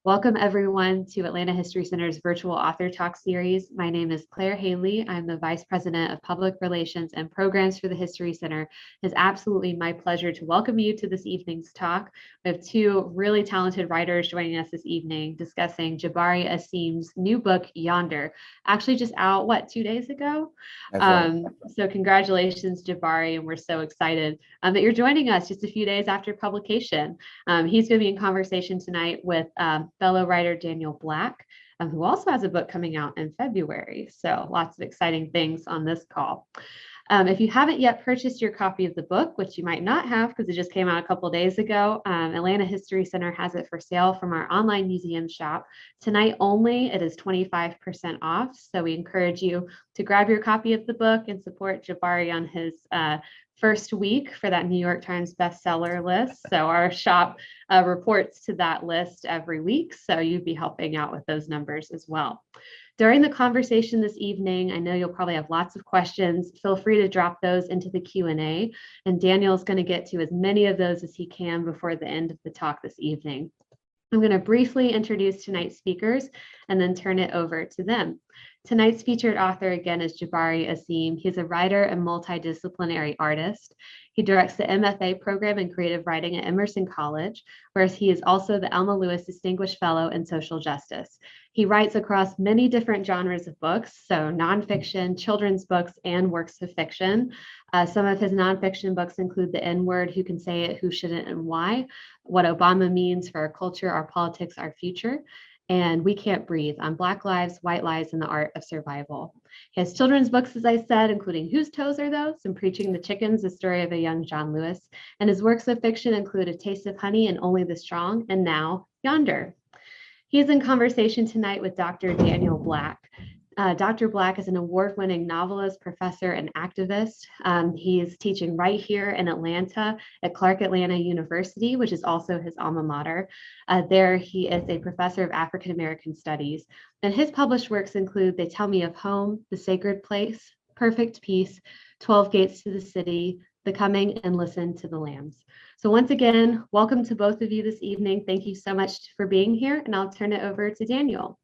Welcome, everyone, to Atlanta History Center's virtual author talk series. My name is Claire Haley. I'm the Vice President of Public Relations and Programs for the History Center. It's absolutely my pleasure to welcome you to this evening's talk. We have two really talented writers joining us this evening discussing Jabari Asim's new book, Yonder, actually just out, 2 days ago? That's right. So congratulations, Jabari, and we're so excited that you're joining us just a few days after publication. He's going to be in conversation tonight with fellow writer Daniel Black, who also has a book coming out in February. So lots of exciting things on this call. If you haven't yet purchased your copy of the book, which you might not have because it just came out a couple of days ago, Atlanta History Center has it for sale from our online museum shop. Tonight only, it is 25% off. So we encourage you to grab your copy of the book and support Jabari on his first week for that New York Times bestseller list. So our shop reports to that list every week. So you'd be helping out with those numbers as well. During the conversation this evening, I know you'll probably have lots of questions. Feel free to drop those into the Q&A, and Daniel's going to get to as many of those as he can before the end of the talk this evening. I'm going to briefly introduce tonight's speakers and then turn it over to them. Tonight's featured author, again, is Jabari Asim. He's a writer and multidisciplinary artist. He directs the MFA program in creative writing at Emerson College, where he is also the Elma Lewis Distinguished Fellow in Social Justice. He writes across many different genres of books, so nonfiction, children's books, and works of fiction. Some of his nonfiction books include The N-Word, Who Can Say It, Who Shouldn't, and Why, What Obama Means for Our Culture, Our Politics, Our Future, and We Can't Breathe on Black Lives, White Lies, and the Art of Survival. He has children's books, as I said, including Whose Toes Are Those? And Preaching the Chickens, the story of a young John Lewis. And his works of fiction include A Taste of Honey and Only the Strong, and now Yonder. He is in conversation tonight with Dr. Daniel Black. Dr. Black is an award-winning novelist, professor, and activist. He's teaching right here in Atlanta at Clark Atlanta University, which is also his alma mater. There, he is a professor of African American Studies. And his published works include They Tell Me of Home, The Sacred Place, Perfect Peace, 12 Gates to the City, The Coming, and Listen to the Lambs. So once again, welcome to both of you this evening. Thank you so much for being here, and I'll turn it over to Daniel.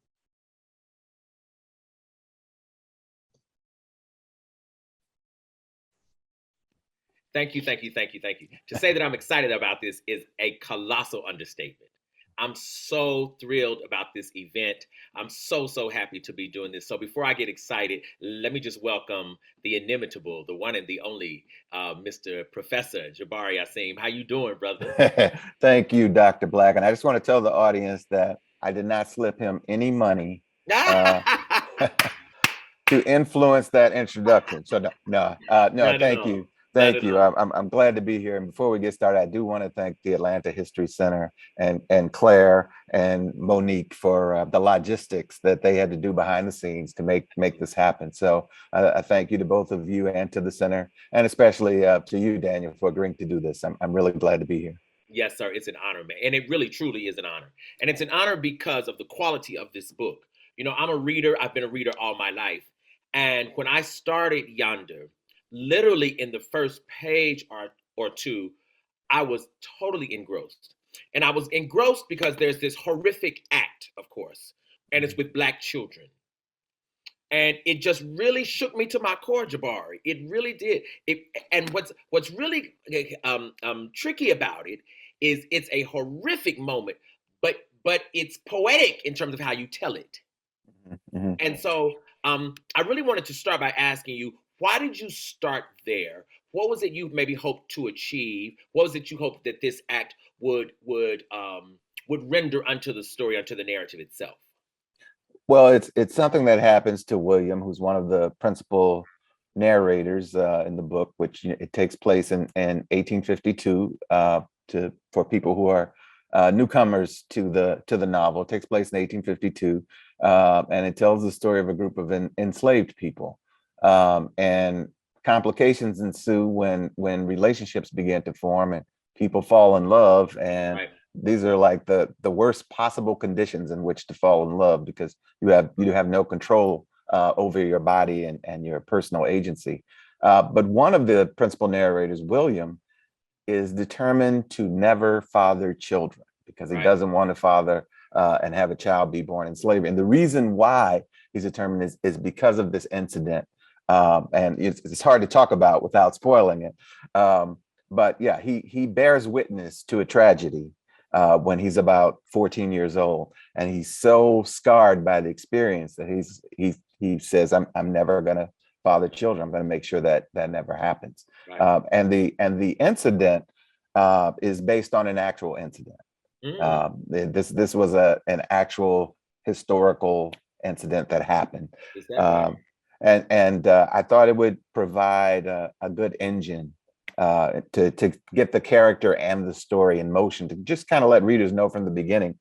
Thank you. To say that I'm excited about this is a colossal understatement. I'm so thrilled about this event. I'm so happy to be doing this. So before I get excited, let me just welcome the inimitable, the one and the only, Mr. Professor Jabari Asim. How you doing, brother? Thank you, Dr. Black. And I just want to tell the audience that I did not slip him any money to influence that introduction. So no, Not at thank all. you. Not Thank at you. all. I'm glad to be here. And before we get started, I do want to thank the Atlanta History Center and Claire and Monique for the logistics that they had to do behind the scenes to make this happen. So I thank you to both of you and to the center, and especially to you, Daniel, for agreeing to do this. I'm really glad to be here. Yes, sir. It's an honor, man. And it really, truly is an honor. And it's an honor because of the quality of this book. You know, I'm a reader. I've been a reader all my life. And when I started Yonder, literally in the first page or two, I was totally engrossed. And I was engrossed because there's this horrific act, of course, and it's with Black children. And it just really shook me to my core, Jabari. It really did. And what's really tricky about it is it's a horrific moment, but it's poetic in terms of how you tell it. Mhm. And so I really wanted to start by asking you, why did you start there? What was it you maybe hoped to achieve? What was it you hoped that this act would render unto the story, unto the narrative itself? Well, it's something that happens to William, who's one of the principal narrators in the book, which it takes place in 1852. For people who are newcomers to the novel, it takes place in 1852, and it tells the story of a group of enslaved people, and complications ensue when relationships begin to form and people fall in love, and Right. these are like the worst possible conditions in which to fall in love, because you have no control over your body and your personal agency. But one of the principal narrators, William, is determined to never father children because he Right. doesn't want to father and have a child be born in slavery. And the reason why he's determined is because of this incident. And it's hard to talk about without spoiling it. But yeah, he bears witness to a tragedy when he's about 14 years old, and he's so scarred by the experience that he says, I'm never gonna father children. I'm gonna make sure that that never happens. Right. And the incident is based on an actual incident. This was an actual historical incident that happened. Is that right? And I thought it would provide a good engine to get the character and the story in motion, to just kind of let readers know from the beginning,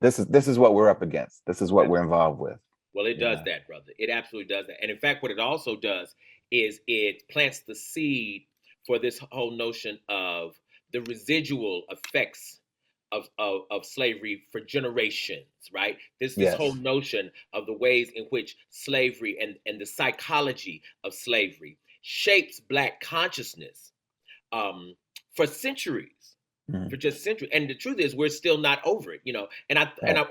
this is what we're up against. This is what we're involved with. Well, it does that, brother. It absolutely does that. And in fact, what it also does is it plants the seed for this whole notion of the residual effects of slavery for generations, right? This whole Yes. notion of the ways in which slavery and the psychology of slavery shapes Black consciousness for centuries, Mhm. for just centuries. And the truth is, we're still not over it, And Right.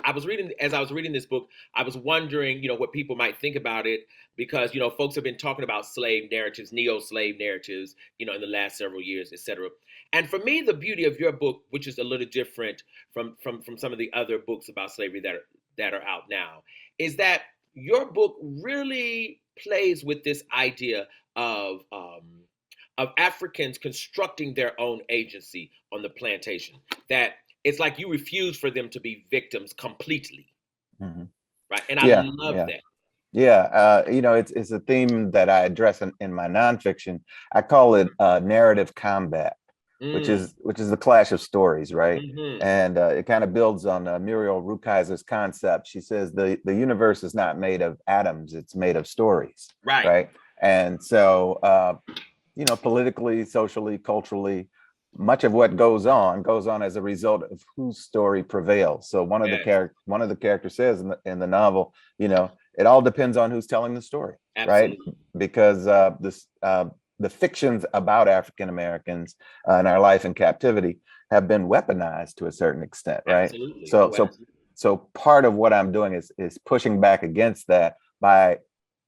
I was reading, as I was reading this book, I was wondering, what people might think about it, because folks have been talking about slave narratives, neo-slave narratives, in the last several years, etc. And for me, the beauty of your book, which is a little different from some of the other books about slavery that are out now, is that your book really plays with this idea of Africans constructing their own agency on the plantation. That it's like you refuse for them to be victims completely, Mhm. right? And I Yeah, love yeah. that. Yeah, it's a theme that I address in my nonfiction. I call it narrative combat, which Mm, is the clash of stories, right? hmm. And it kind of builds on Muriel Rukeyser's concept. She says the universe is not made of atoms; it's made of stories, Right. right? And so, politically, socially, culturally, much of what goes on as a result of whose story prevails. So Yes. one of the characters says in the novel, it all depends on who's telling the story, right? Absolutely. Because the fictions about African Americans in our life in captivity have been weaponized to a certain extent, right? Absolutely. So Oh, so absolutely. so part of what I'm doing is pushing back against that by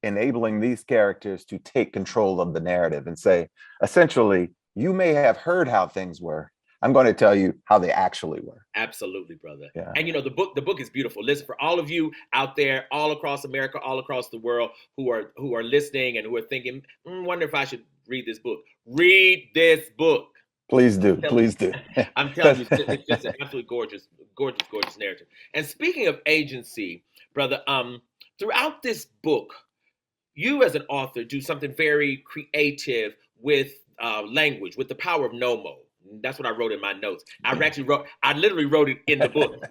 enabling these characters to take control of the narrative and say, essentially, you may have heard how things were. I'm going to tell you how they actually were. Absolutely, brother. Yeah. And the book is beautiful. Listen, for all of you out there, all across America, all across the world, who are listening and who are thinking, wonder if I should read this book. Read this book. Please do. I'm telling Please do. you, I'm telling you, it's just an absolutely gorgeous, gorgeous, gorgeous narrative. And speaking of agency, brother, throughout this book, you as an author do something very creative with language, with the power of nomo. That's what I wrote in my notes. I literally wrote it in the book.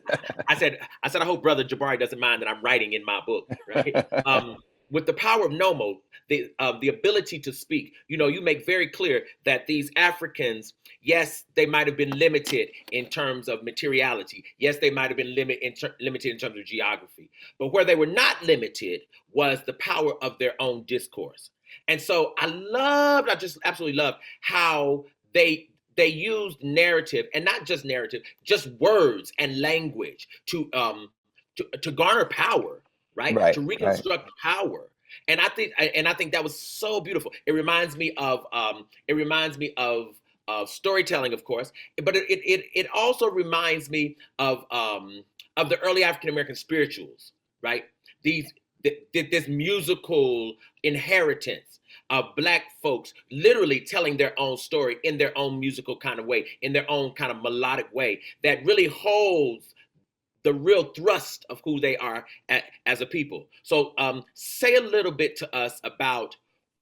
I said, I hope brother Jabari doesn't mind that I'm writing in my book, right? With the power of nomo, the ability to speak, you make very clear that these Africans, yes, they might have been limited in terms of materiality. Yes, they might have been limited in terms of geography. But where they were not limited was the power of their own discourse. And so I just absolutely loved how they used narrative, and not just narrative, just words and language to garner power, right? Right. To Right. reconstruct power. And I think that was so beautiful. It reminds me of storytelling, of course, but it also reminds me of the early African American spirituals, right? These this musical inheritance of Black folks literally telling their own story in their own musical kind of way, in their own kind of melodic way, that really holds the real thrust of who they are as a people. So say a little bit to us about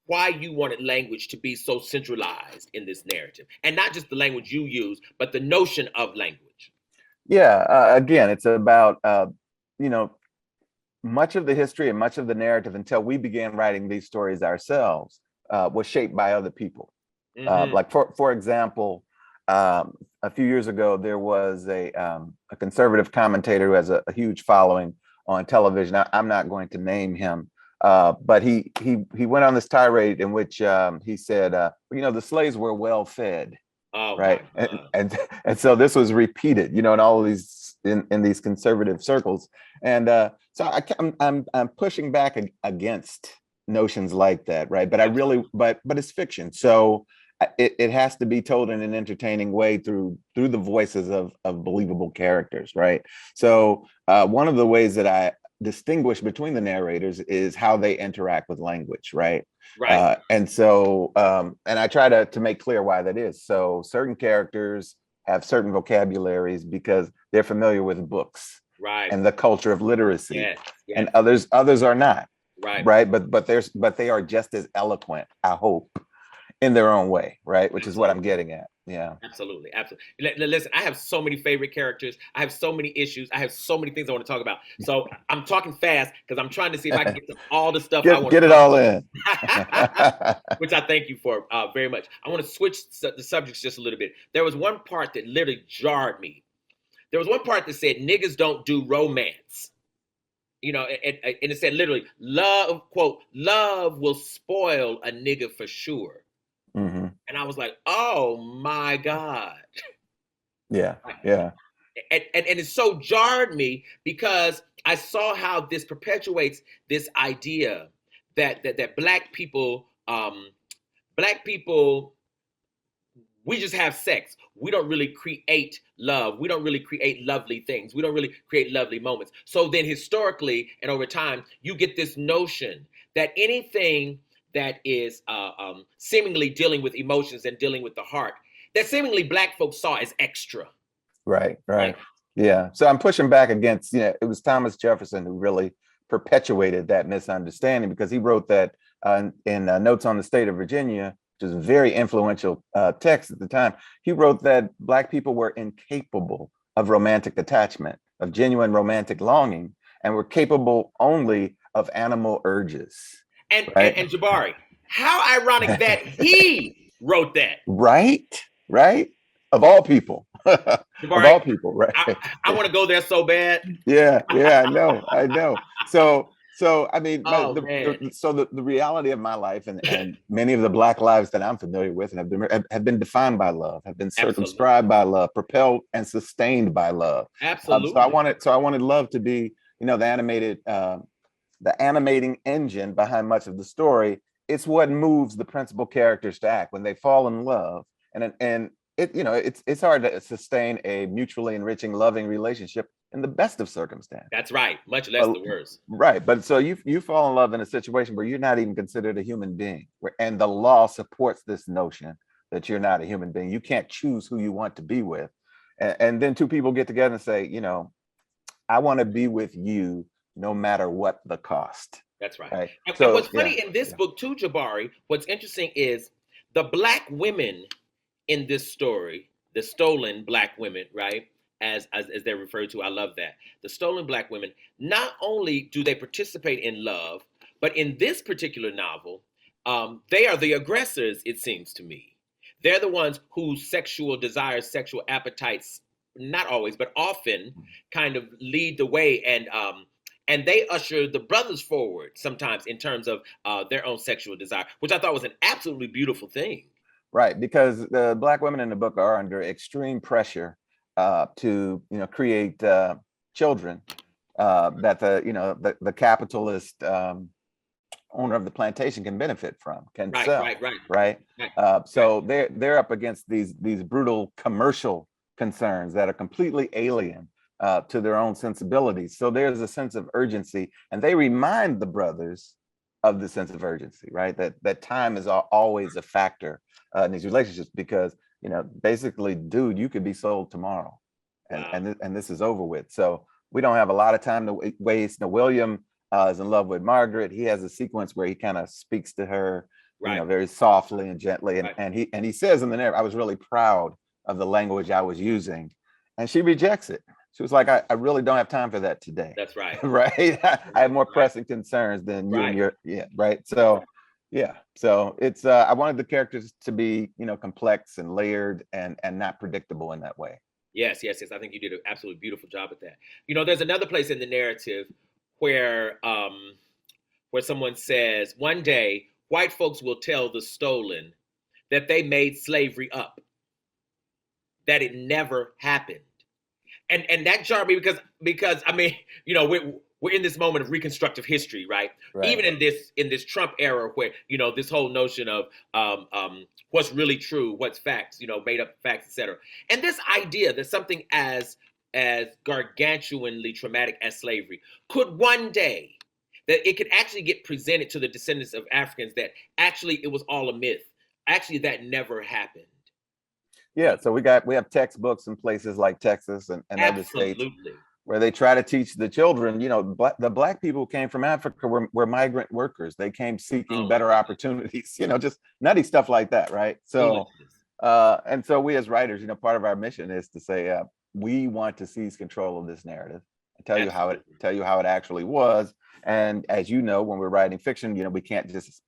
why you wanted language to be so centralized in this narrative, and not just the language you use, but the notion of language. Yeah. Again, it's about, you know, much of the history and much of the narrative until we began writing these stories ourselves was shaped by other people. Mm-hmm. Like for example, a few years ago there was a conservative commentator who has a huge following on television. I'm not going to name him, but he went on this tirade in which he said, the slaves were well fed, Oh my right? God. And so this was repeated, in all of these in these conservative circles. And so I'm pushing back against notions like that, right? But I really, but it's fiction, so it has to be told in an entertaining way through the voices of believable characters, right? So one of the ways that I distinguish between the narrators is how they interact with language, right? Right. And so and I try to make clear why that is. So certain characters have certain vocabularies because they're familiar with books Right. and the culture of literacy, Yes. Yes. and others are not, Right. right? But they are just as eloquent, I hope, in their own way, right? Which is what I'm getting at. Yeah. Absolutely. Absolutely. Listen, I have so many favorite characters. I have so many issues. I have so many things I want to talk about. So I'm talking fast because I'm trying to see if I can get to all the stuff I want Get to it talk all about. in. Which I thank you for very much. I want to switch the subjects just a little bit. There was one part that literally jarred me. There was one part that said niggas don't do romance. You know, and it said literally, love, quote, love will spoil a nigga for sure. Hmm. And I was like, oh my God. Yeah. Yeah. And it so jarred me because I saw how this perpetuates this idea that black people, we just have sex. We don't really create love. We don't really create lovely things. We don't really create lovely moments. So then historically and over time, you get this notion that anything that is seemingly dealing with emotions and dealing with the heart, that seemingly black folks saw as extra. Right. Right. Right. Yeah. So I'm pushing back against, it was Thomas Jefferson who really perpetuated that misunderstanding, because he wrote that in Notes on the State of Virginia, which is a very influential text at the time. He wrote that Black people were incapable of romantic attachment, of genuine romantic longing, and were capable only of animal urges. Right. And Jabari, how ironic that he wrote that. Right. Right. Of all people. Of Jabari, all people. Right. I want to go there so bad. Yeah, I know. So I mean, Oh man. the reality of my life and many of the Black lives that I'm familiar with and have been defined by love, have been Absolutely. circumscribed by love, propelled and sustained by love. So Absolutely. I wanted love to be, the animating engine behind much of the story. It's what moves the principal characters to act when they fall in love, and it's hard to sustain a mutually enriching, loving relationship in the best of circumstances. That's right. Much less But the worst. right, but so you fall in love in a situation where you're not even considered a human being, and the law supports this notion that you're not a human being. You can't choose who you want to be with, and then two people get together and say, I want to be with you no matter what the cost. That's right. Right. And what's So funny in this book too, Jabari, what's interesting is the Black women in this story, the stolen Black women, right? As they're referred to, I love that. The stolen Black women, not only do they participate in love, but in this particular novel, they are the aggressors, it seems to me. They're the ones whose sexual desires, sexual appetites, not always, but often kind of lead the way, and they usher the brothers forward sometimes in terms of their own sexual desire, which I thought was an absolutely beautiful thing. right, because the Black women in the book are under extreme pressure to create children that the capitalist owner of the plantation can benefit from, can Right, sell, right, right, right? right. So they're up against these brutal commercial concerns that are completely alien to their own sensibilities. So there's a sense of urgency, and they remind the brothers of the sense of urgency, right? That time is always a factor in these relationships, because basically, dude, you could be sold tomorrow, and Wow. and this is over with. So we don't have a lot of time to waste. Now, William is in love with Margaret. He has a sequence where he kind of speaks to her, Right, very softly and gently, right. and he says in the narrative, I was really proud of the language I was using, and she rejects it. She was like, I really don't have time for that today. That's right. Right. I have more Right, pressing concerns than you and right. your, yeah, right. So yeah. So it's I wanted the characters to be, complex and layered and not predictable in that way. Yes, yes, yes. I think you did an absolutely beautiful job at that. There's another place in the narrative where someone says, one day white folks will tell the stolen that they made slavery up, that it never happened. And that jarred me because I mean, we're in this moment of reconstructive history, right? Even Right. in this Trump era, where this whole notion of what's really true, what's facts, made up facts, etc. And this idea that something as gargantuanly traumatic as slavery could one day, that it could actually get presented to the descendants of Africans that actually it was all a myth. Actually, that never happened. Yeah, so we have textbooks in places like Texas and other states Absolutely. where they try to teach the children, the black people who came from Africa were migrant workers. They came seeking Oh my better opportunities, just nutty stuff like that, right? So, foolishness. and so we as writers, part of our mission is to say, we want to seize control of this narrative and Absolutely. tell you how it actually was. And as you know, when we're writing fiction, we can't just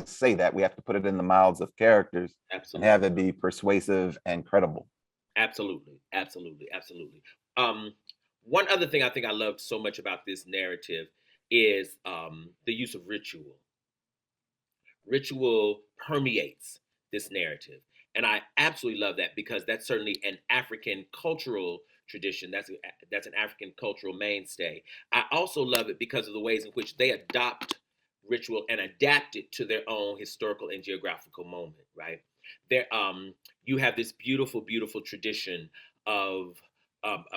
say that. We have to put it in the mouths of characters and Absolutely. have it be persuasive and credible. Absolutely. Absolutely. Absolutely. Um, One other thing I think I loved so much about this narrative is the use of ritual. Ritual permeates this narrative. And I absolutely love that because that's certainly an African cultural tradition. That's an African cultural mainstay. I also love it because of the ways in which they adopt ritual and adapt it to their own historical and geographical moment, right? There You have this beautiful, beautiful tradition of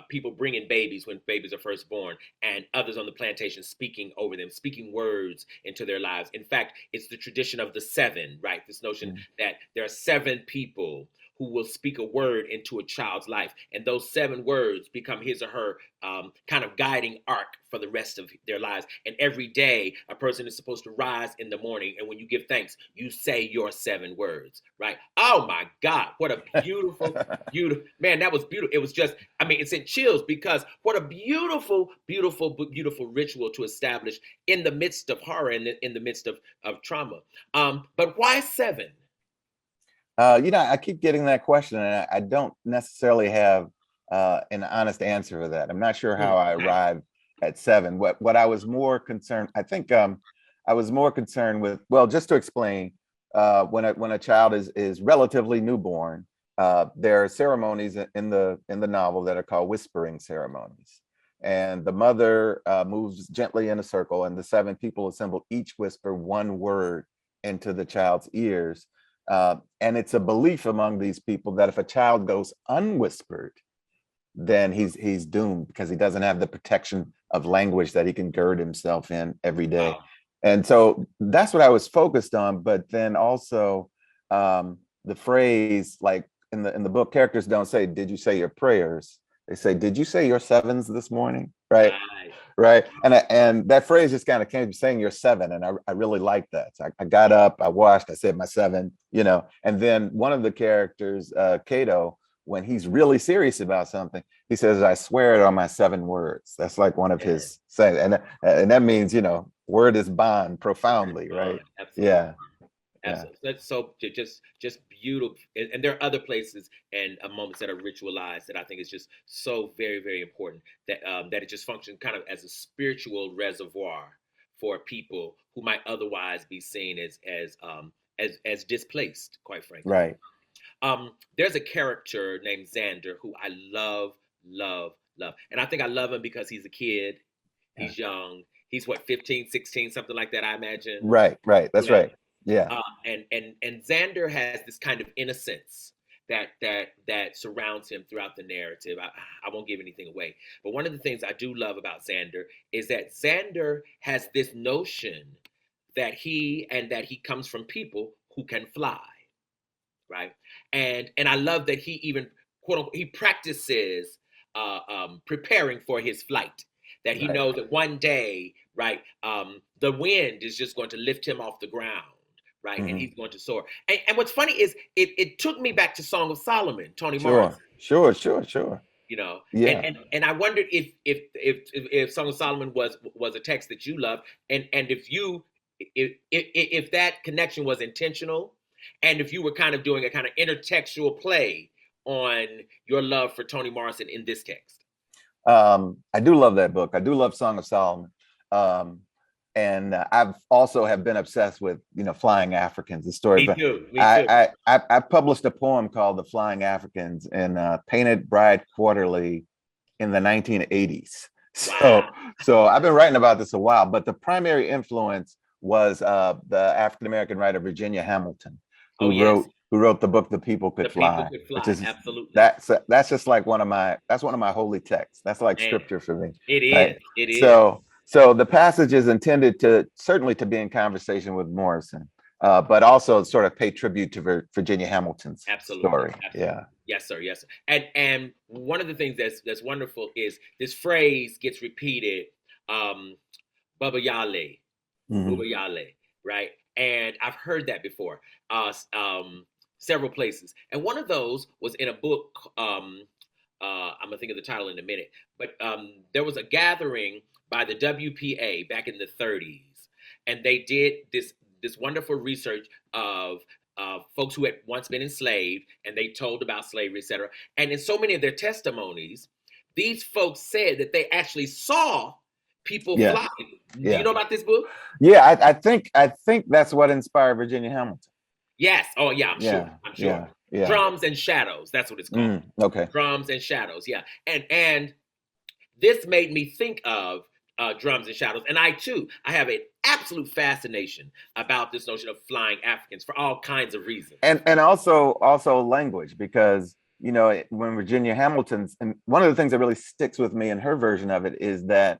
people bringing babies when babies are first born, and others on the plantation speaking over them, speaking words into their lives. In fact, it's the tradition of the seven, right? This notion Mm. that there are seven people who will speak a word into a child's life, and those seven words become his or her kind of guiding arc for the rest of their lives. And every day, a person is supposed to rise in the morning, and when you give thanks, you say your seven words, right? Oh my God, what a beautiful, beautiful man! That was beautiful. It was just, I mean, it's in chills because what a beautiful, beautiful, beautiful ritual to establish in the midst of horror and in the midst of trauma. But why seven? I keep getting that question, and I don't necessarily have an honest answer for that. I'm not sure how I Okay. arrived at seven. What I was more concerned, I think, I was more concerned with. Well, just to explain, when a child is relatively newborn, there are ceremonies in the novel that are called whispering ceremonies, and the mother moves gently in a circle, and the seven people assemble, each whisper one word into the child's ears. And it's a belief among these people that if a child goes unwhispered, then he's doomed because he doesn't have the protection of language that he can gird himself in every day. Wow. And so that's what I was focused on. But then also the phrase, like in the book, characters don't say, "Did you say your prayers?" They say, "Did you say your sevens this morning?" Right. Right. Right. And that phrase just kind of came saying you're seven. And I really like that. So I got up, I washed, I said my seven, and then one of the characters, Cato, when he's really serious about something, he says, I swear it on my seven words. That's like one of Yeah. his saying. And that means, word is bond Word profoundly, right? bond. Absolutely. Yeah. Yeah. Absolutely. That's so just beautiful. And there are other places and moments that are ritualized that I think is just so very, very important that it just functions kind of as a spiritual reservoir for people who might otherwise be seen as displaced, quite frankly. Right. There's a character named Xander who I love, love, love. And I think I love him because he's a kid. Yeah. He's young. He's what, 15, 16, something like that, I imagine. Right. Right. That's Yeah. right. Yeah. And Xander has this kind of innocence that surrounds him throughout the narrative. I won't give anything away, but one of the things I do love about Xander is that Xander has this notion that he comes from people who can fly, right? And I love that he even quote unquote he practices preparing for his flight. That he Right. knows that one day, right, the wind is just going to lift him off the ground, right, and Hmm. he's going to soar. And what's funny is it took me back to Song of Solomon, Toni Morrison, Sure. Sure. Sure. Sure. you know, and Yeah. and and I wondered if Song of Solomon was a text that you loved, and if that connection was intentional, and if you were kind of doing a kind of intertextual play on your love for Toni Morrison in this text. I do love that book. I do love Song of Solomon. Um, and I've also have been obsessed with, Flying Africans, the story. Me But too. Me too. I published a poem called The Flying Africans in Painted Bride Quarterly in the 1980s. Wow. So I've been writing about this a while, but the primary influence was the African-American writer Virginia Hamilton, Oh, yes. who wrote the book The People The Could People Fly, Could which Fly. is Absolutely. that's just like one of my holy texts. That's like Man, scripture for me, it right? is. It is. So the passage is intended to certainly to be in conversation with Morrison, but also sort of pay tribute to Virginia Hamilton's Absolutely. story. Absolutely. Yeah. Yes, sir. Yes, sir. And one of the things that's wonderful is this phrase gets repeated, um, Baba Yale, Mhm. Baba Yale, right? And I've heard that before, several places. And one of those was in a book. I'm gonna think of the title in a minute, but there was a gathering by the WPA back in the 30s, and they did this wonderful research of folks who had once been enslaved, and they told about slavery, etc. And in so many of their testimonies, these folks said that they actually saw people Yeah. fly. Do you Yeah. know about this book? Yeah. I think that's what inspired Virginia Hamilton. Yes. Oh, yeah. I'm sure. Yeah. I'm sure. Yeah. Yeah. Drums and Shadows. That's what it's called. Okay. Drums and Shadows. Yeah. And this made me think of Drums and Shadows, and I have an absolute fascination about this notion of flying Africans for all kinds of reasons. And also language, because when Virginia Hamilton's, and one of the things that really sticks with me in her version of it is that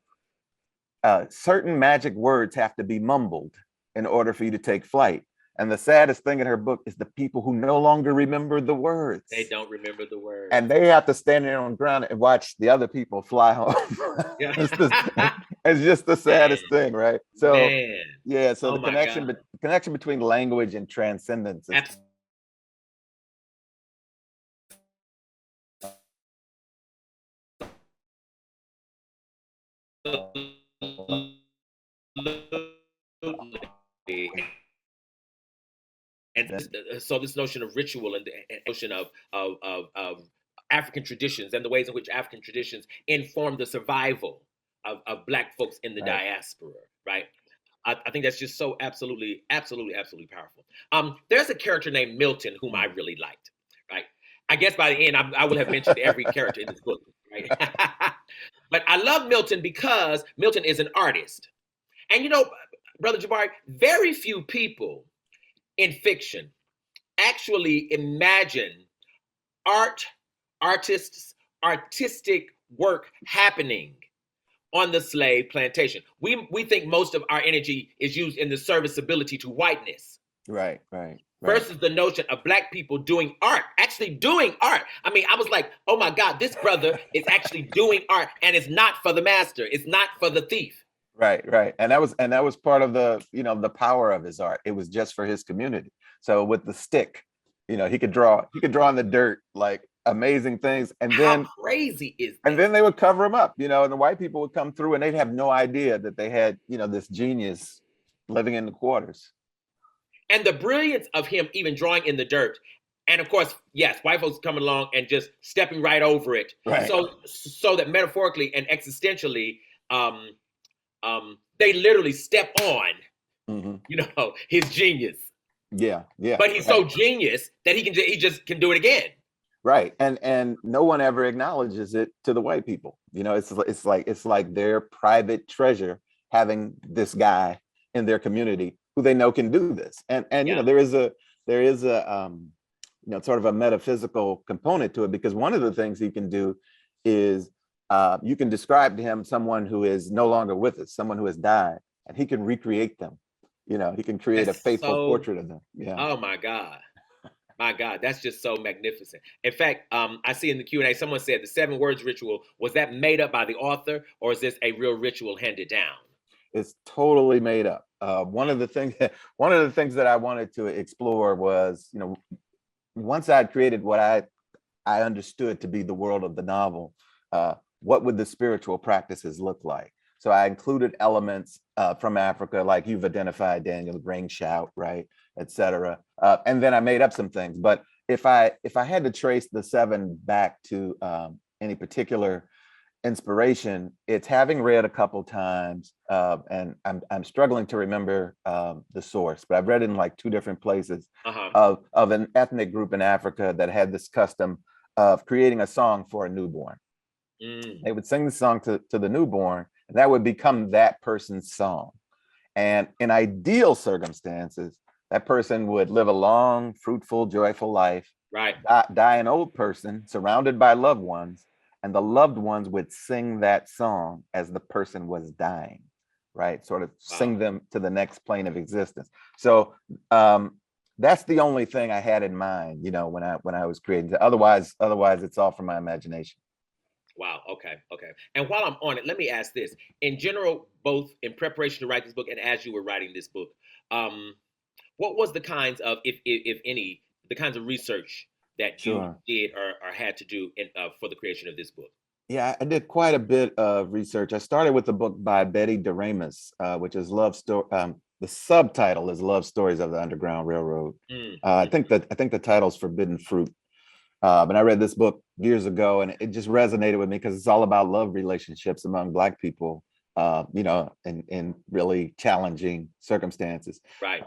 certain magic words have to be mumbled in order for you to take flight. And the saddest thing in her book is the people who no longer remember the words. They don't remember the words. And they have to stand there on the ground and watch the other people fly home. Yeah. It's just the saddest thing, right? So Man. yeah, so Oh the my connection God. connection between language and transcendence is And so this notion of ritual and the notion of African traditions and the ways in which African traditions inform the survival of Black folks in the right. diaspora, right? I think that's just so absolutely, absolutely, absolutely powerful. There's a character named Milton whom I really liked, right? I guess by the end, I will have mentioned every character in this book, right? But I love Milton because Milton is an artist. And Brother Jabari, very few people in fiction actually imagine art, artists, artistic work happening on the slave plantation. We think most of our energy is used in the serviceability to whiteness. Right. Versus the notion of Black people doing art, actually doing art. I mean, I was like, oh my God, this brother is actually doing art, and it's not for the master. It's not for the thief. Right. And that was part of the power of his art. It was just for his community. So with the stick, he could draw in the dirt, like amazing things. And then how crazy is that? And then they would cover them up, and the white people would come through and they'd have no idea that they had, this genius living in the quarters. And the brilliance of him even drawing in the dirt. And of course, yes, white folks coming along and just stepping right over it. Right. So that metaphorically and existentially, they literally step on, his genius. Yeah. But he's so genius that he just can do it again. Right. And no one ever acknowledges it to the white people. It's like their private treasure having this guy in their community who they know can do this. And Yeah. there is a sort of a metaphysical component to it, because one of the things he can do is you can describe to him someone who is no longer with us, someone who has died, and he can recreate them. He can create a faithful portrait of them. Yeah. Oh my God. My God, that's just so magnificent. In fact, I see in the Q&A, someone said the 7 words ritual, was that made up by the author, or is this a real ritual handed down? It's totally made up. One of the things that I wanted to explore was, once I created what I understood to be the world of the novel, what would the spiritual practices look like? So I included elements from Africa, like you've identified, Daniel, ring, shout, right, etc. And then I made up some things. But if I had to trace the 7 back to any particular inspiration, it's having read a couple times, and I'm struggling to remember the source, but I've read it in like 2 different places of an ethnic group in Africa that had this custom of creating a song for a newborn. Mm. They would sing the song to the newborn, and that would become that person's song. And in ideal circumstances, that person would live a long, fruitful, joyful life, Right. die an old person surrounded by loved ones, and the loved ones would sing that song as the person was dying, right? Sort of Wow. sing them to the next plane of existence. So that's the only thing I had in mind, when I was creating it. Otherwise, it's all from my imagination. Wow. Okay. Okay. And while I'm on it, let me ask this: in general, both in preparation to write this book and as you were writing this book, um, what was the kinds of, if any, the kinds of research that you Sure. did or had to do for the creation of this book? Yeah, I did quite a bit of research. I started with a book by Betty DeRamus, which is Love Story. The subtitle is Love Stories of the Underground Railroad. Mm, I think the title's Forbidden Fruit. And I read this book years ago, and it just resonated with me because it's all about love relationships among Black people, in really challenging circumstances. right.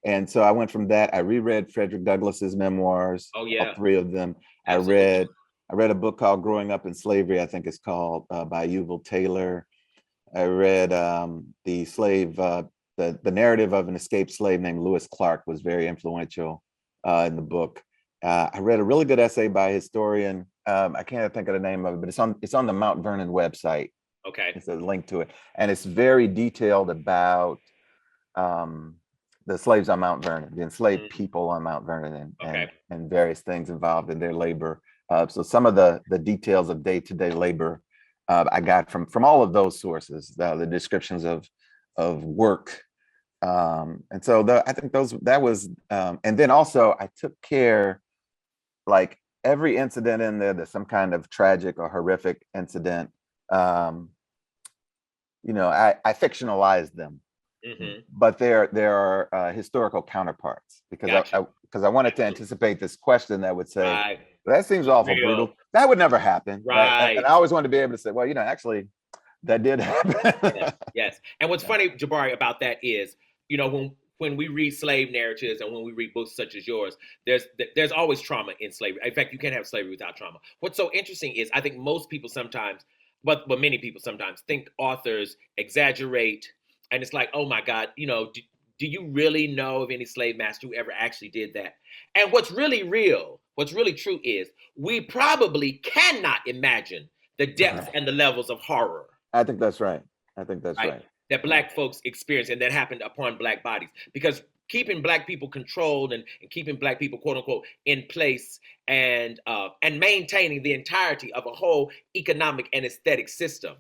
And so I went from that. I reread Frederick Douglass's memoirs, Oh all yeah. three of them. I Absolutely. read I read a book called Growing Up in Slavery, I think it's called, by Yuval Taylor. I read the narrative of an escaped slave named Lewis Clark was very influential in the book. I read a really good essay by a historian. I can't think of the name of it, but it's on the Mount Vernon website. Okay. It's a link to it, and it's very detailed about um, the slaves on Mount Vernon, the enslaved Mm, people on Mount Vernon, and okay. various things involved in their labor. So some of the details of day-to-day labor I got from all of those sources, the descriptions of work, and so I think that was, and then also I took care, like every incident in there, there's some kind of tragic or horrific incident. Um, I fictionalized them, Mm-hmm. but there are historical counterparts, because Gotcha. I wanted to Absolutely. anticipate this question that would say, Right. that seems Be awful real. brutal. That would never happen, right? And Right. I always wanted to be able to say, well, actually, that did Yes, happen. yes. And what's Yeah. funny, Jabari, about that is, when we read slave narratives and when we read books such as yours, there's always trauma in slavery. In fact, you can't have slavery without trauma. What's so interesting is I think most people sometimes, but many people sometimes think authors exaggerate, and it's like, oh my God, do you really know of any slave master who ever actually did that? And what's really real, what's really true is we probably cannot imagine the depths Right. and the levels of horror, I think that's right. I think that's right, right. that Yeah. Black folks experienced and that happened upon Black bodies. Because keeping Black people controlled and keeping Black people, quote unquote, in place and maintaining the entirety of a whole economic and aesthetic system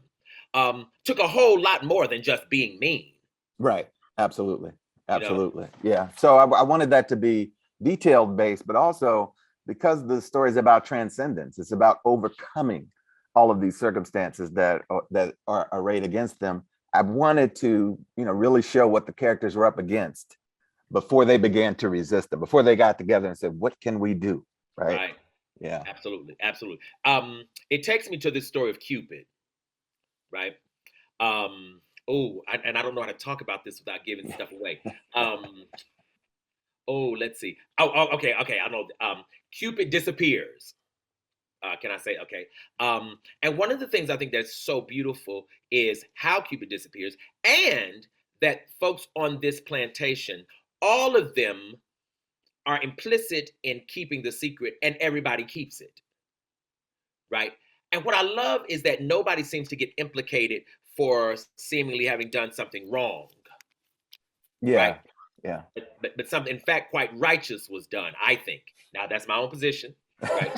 took a whole lot more than just being mean. Right. Absolutely. You know, Absolutely. Yeah. So I wanted that to be detailed based, but also because the story is about transcendence, it's about overcoming all of these circumstances that are arrayed against them. I wanted to, really show what the characters were up against before they began to resist them, before they got together and said, what can we do? Right. right? Yeah. Absolutely, absolutely. It takes me to the story of Cupid, right? Um, and I don't know how to talk about this without giving stuff away. Um, let's see. Okay, okay. I know. Cupid disappears. Can I say okay? And one of the things I think that's so beautiful is how Cupid disappears, and that folks on this plantation, all of them are implicit in keeping the secret, and everybody keeps it, right? And what I love is that nobody seems to get implicated for seemingly having done something wrong, right? Yeah. Yeah. But something, in fact, quite righteous was done, I think. Now, that's my own position, right?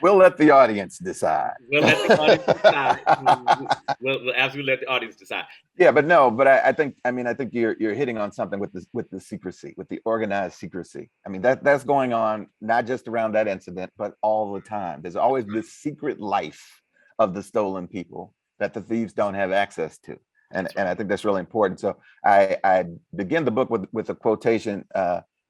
We'll let the audience decide. We'll let the audience decide. We'll absolutely let the audience decide. Yeah, but no, but I think you're hitting on something with the secrecy, with the organized secrecy. I mean, that's going on not just around that incident, but all the time. There's always this secret life of the stolen people that the thieves don't have access to. And That's and right. I think that's really important. So I begin the book with a quotation,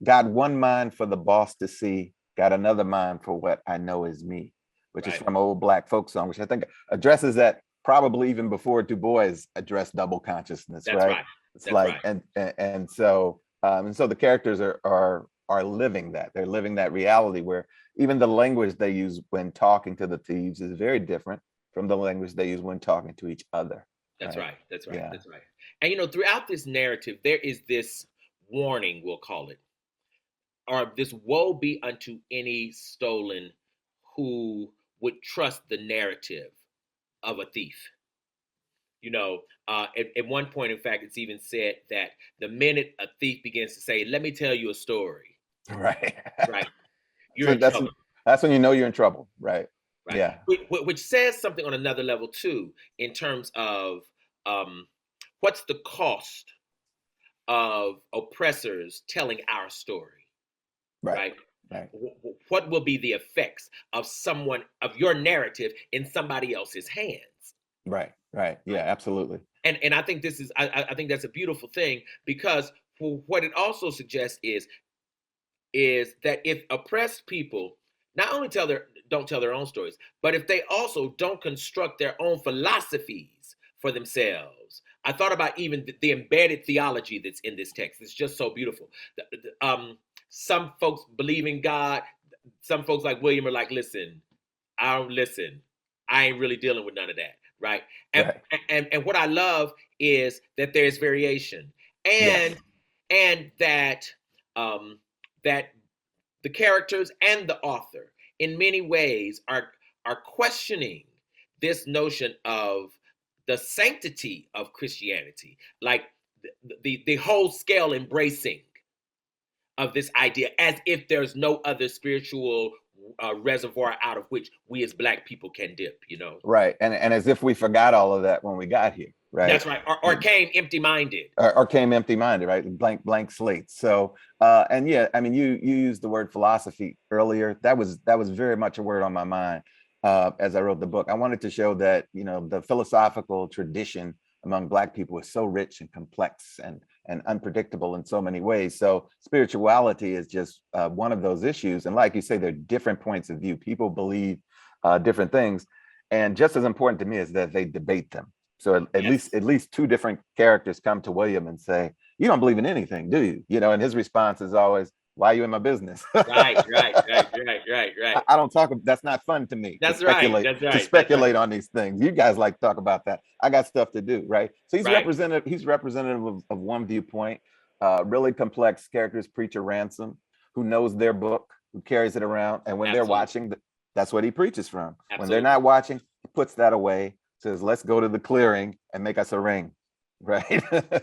got one mind for the boss to see, got another mind for what I know is me, which is Right. from an old Black folk song, which I think addresses that probably even before Du Bois addressed double consciousness, That's right? right. It's That's like, right. and so the characters are are living that. They're living that reality where even the language they use when talking to the thieves is very different from the language they use when talking to each other. That's Right. right. That's right. Yeah. That's right. And throughout this narrative, there is this warning, we'll call it, or this woe be unto any stolen who would trust the narrative of a thief. At one point, in fact, it's even said that the minute a thief begins to say, "Let me tell you a story," Right. right, you're So in trouble, that's when you know you're in trouble. Right. right? Yeah. Which says something on another level too, in terms of um, what's the cost of oppressors telling our story, Right. right? Right. What will be the effects of your narrative in somebody else's hands? Right. Right. Yeah, Right. absolutely. And I think I think that's a beautiful thing, because what it also suggests is that if oppressed people not only don't tell their own stories, but if they also don't construct their own philosophies for themselves. I thought about even the embedded theology that's in this text. It's just so beautiful. Some folks believe in God. Some folks like William are like, listen, I don't listen. I ain't really dealing with none of that, right? And Right. and what I love is that there's variation, Yes. and um, that the characters and the author, in many ways, are questioning this notion of the sanctity of Christianity, like the whole scale embracing of this idea, as if there's no other spiritual reservoir out of which we as Black people can dip. Right. And as if we forgot all of that when we got here. Right. That's right. Or came empty-minded. Or came empty-minded, right? Blank slate. So and yeah, I mean you used the word philosophy earlier. That was very much a word on my mind as I wrote the book. I wanted to show that, the philosophical tradition among Black people is so rich and complex and unpredictable in so many ways. So spirituality is just one of those issues. And like you say, there are different points of view. People believe different things. And just as important to me is that they debate them. So Yes. at least two different characters come to William and say, "You don't believe in anything, do you?" And his response is always, "Why are you in my business?" Right. I don't talk. That's not fun to me to That's right. speculate That's to right. That's right. speculate on these things. You guys like to talk about that. I got stuff to do, right? So Right. He's representative of one viewpoint. Really complex characters, Preacher Ransom, who knows their book, who carries it around, and when they're Absolutely. watching, that's what he preaches from. When they're Absolutely. not watching, he puts that away. Says, "Let's go to the clearing and make us a ring." Right.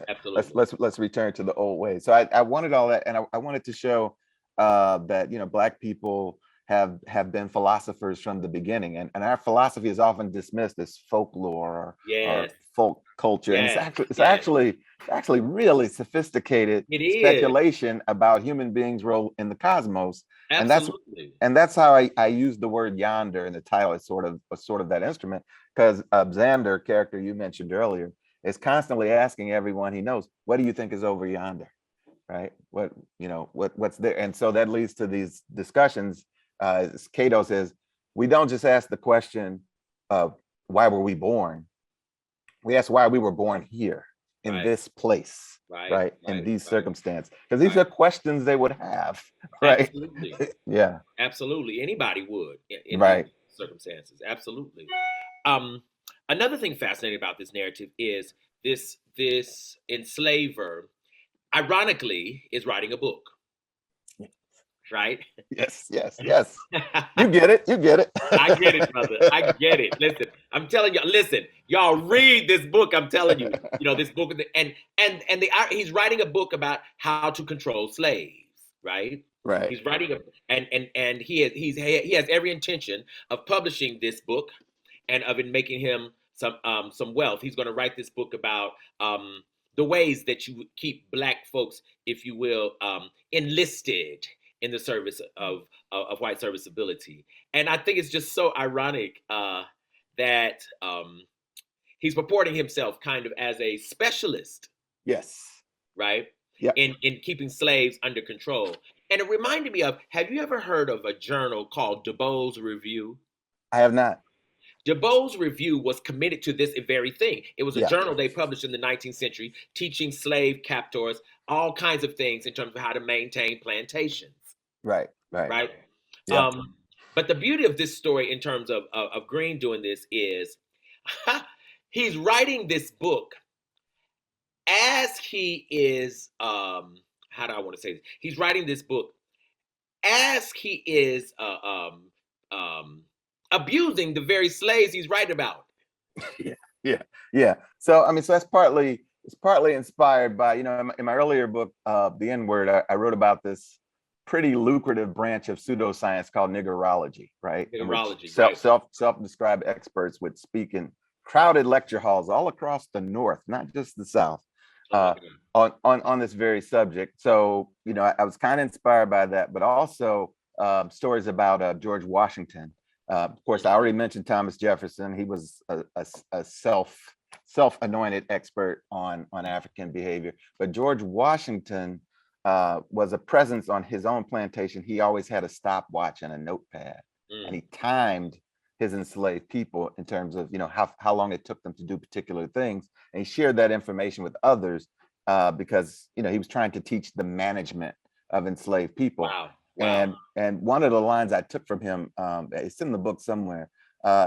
Absolutely. Let's return to the old ways. So I wanted all that, and I wanted to show that Black people have been philosophers from the beginning, and our philosophy is often dismissed as folklore or Yes. folk culture, and Yes. it's Yes. actually really sophisticated It is. speculation about human beings' role in the cosmos, and Absolutely. that's how I use the word yonder in the title as sort of that instrument, because Xander, character you mentioned earlier, is constantly asking everyone he knows, "What do you think is over yonder?" Right? What's there? And so that leads to these discussions. As Cato says, we don't just ask the question of why were we born? We ask why we were born here in Right. this place, right? In these Right. circumstances, because these are questions they would have, right? Absolutely. Yeah, Absolutely. Anybody would in these right. circumstances. Absolutely. Um, Another thing fascinating about this narrative is this enslaver, ironically, is writing a book, right? Yes. You get it. You get it. I get it, brother. I get it. Listen, I'm telling you. Listen, y'all read this book. I'm telling you. This book, he's writing a book about how to control slaves, right? Right. He's writing and he has every intention of publishing this book and of it making him some wealth. He's going to write this book about the ways that you keep Black folks, if you will, enlisted in the service of white serviceability. And I think it's just so ironic that he's purporting himself kind of as a specialist, Yes. right? Yeah. In keeping slaves under control. And it reminded me of, have you ever heard of a journal called DeBoe's Review? I have not. DeBoe's Review was committed to this very thing. It was a Yeah. journal they published in the 19th century, teaching slave captors all kinds of things in terms of how to maintain plantations. Right. right? Yeah. But the beauty of this story in terms of Green doing this is he's writing this book as he is, how do I want to say this? He's writing this book as he is abusing the very slaves he's writing about. Yeah. So I mean, so it's partly inspired by, in my earlier book, The N Word, I wrote about this pretty lucrative branch of pseudoscience called niggerology, right? In which Niggerology, right. self-described experts would speak in crowded lecture halls all across the North, not just the South, on this very subject. So, I was kind of inspired by that, but also stories about George Washington. Of course, I already mentioned Thomas Jefferson. He was a self-anointed expert on African behavior. But George Washington was a presence on his own plantation. He always had a stopwatch and a notepad, and he timed his enslaved people in terms of how long it took them to do particular things, and he shared that information with others because he was trying to teach the management of enslaved people. Wow. And one of the lines I took from him, it's in the book somewhere.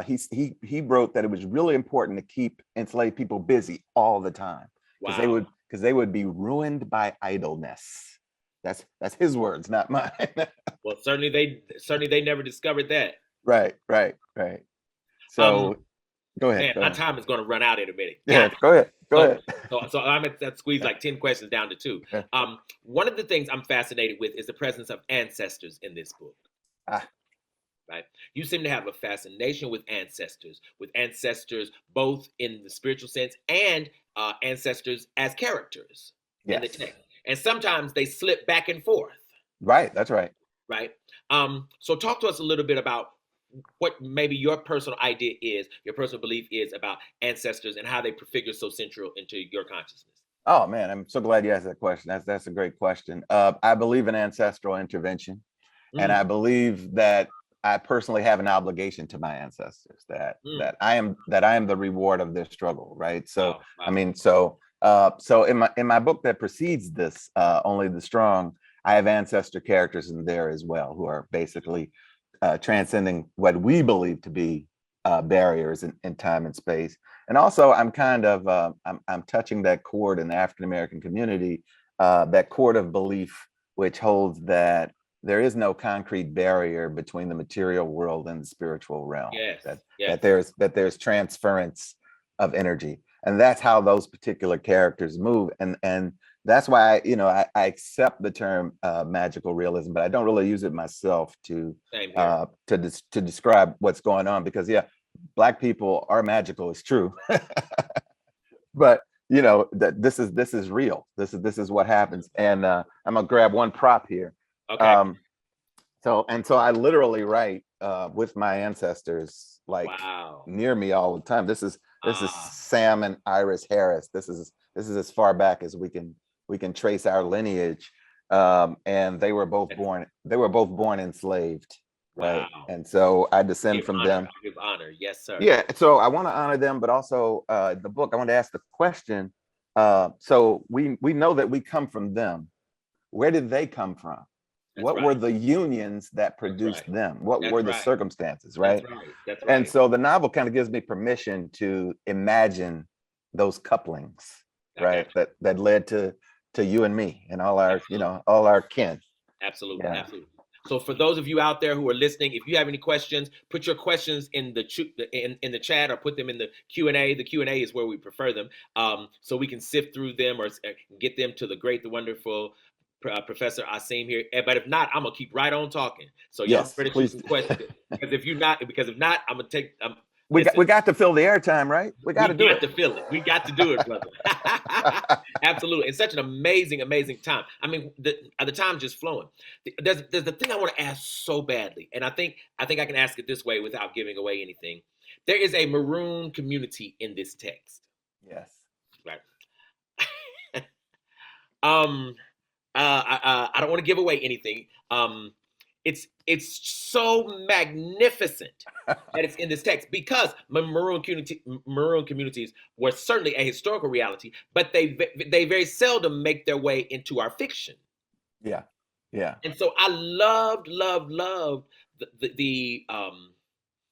He wrote that it was really important to keep enslaved people busy all the time because they would be ruined by idleness. That's his words, not mine. Well, certainly they never discovered that. Right. So go ahead. Man, my time is going to run out in a minute. Yeah, go ahead. So I'm going to squeeze like 10 questions down to 2. One of the things I'm fascinated with is the presence of ancestors in this book. Right? You seem to have a fascination with ancestors both in the spiritual sense and ancestors as characters in the text. And sometimes they slip back and forth. Right, that's right. Right? So talk to us a little bit about what maybe your personal idea is, your personal belief is about ancestors and how they prefigure so central into your consciousness. Oh man, I'm so glad you asked that question. That's a great question. I believe in ancestral intervention, and I believe that I personally have an obligation to my ancestors, that I am the reward of their struggle, right? So I mean, so in my book that precedes this, Only the Strong, I have ancestor characters in there as well who are basically transcending what we believe to be barriers in time and space. And also, I'm kind of I'm touching that chord in the African American community, that chord of belief which holds that there is no concrete barrier between the material world and the spiritual realm. That there's transference of energy, and that's how those particular characters move. And that's why I accept the term magical realism, but I don't really use it myself to describe what's going on, because Black people are magical, it's true. But that this is real. This is what happens. And I'm gonna grab one prop here. Okay. So I literally write with my ancestors near me all the time. This is Sam and Iris Harris. This is as far back as we can trace our lineage. And they were both born enslaved. Right. Wow. And so I descend from them. Give honor. Yes, sir. Yeah. So I want to honor them, but also the book, I want to ask the question. So we know that we come from them. Where did they come from? What were the unions that produced them? What were the circumstances, right? That's right. And so the novel kind of gives me permission to imagine those couplings, right? That led to you and me and all our, all our kin. Absolutely. So for those of you out there who are listening, if you have any questions, put your questions in the in the chat, or put them in the Q&A. The Q&A is where we prefer them, so we can sift through them or get them to the great, the wonderful Professor Asim here. But if not, I'm gonna keep right on talking. So y'all ready to shoot some questions? Because if not, I'm gonna take. We got to fill the airtime, right? We got to do it. To fill it. We got to do it, brother. Absolutely. It's such an amazing time. I mean, the time's just flowing. There's the thing I want to ask so badly, and I think I can ask it this way without giving away anything. There is a maroon community in this text. Yes. Right. I don't want to give away anything. It's so magnificent that it's in this text, because maroon communities were certainly a historical reality, but they very seldom make their way into our fiction. Yeah. Yeah. And so I loved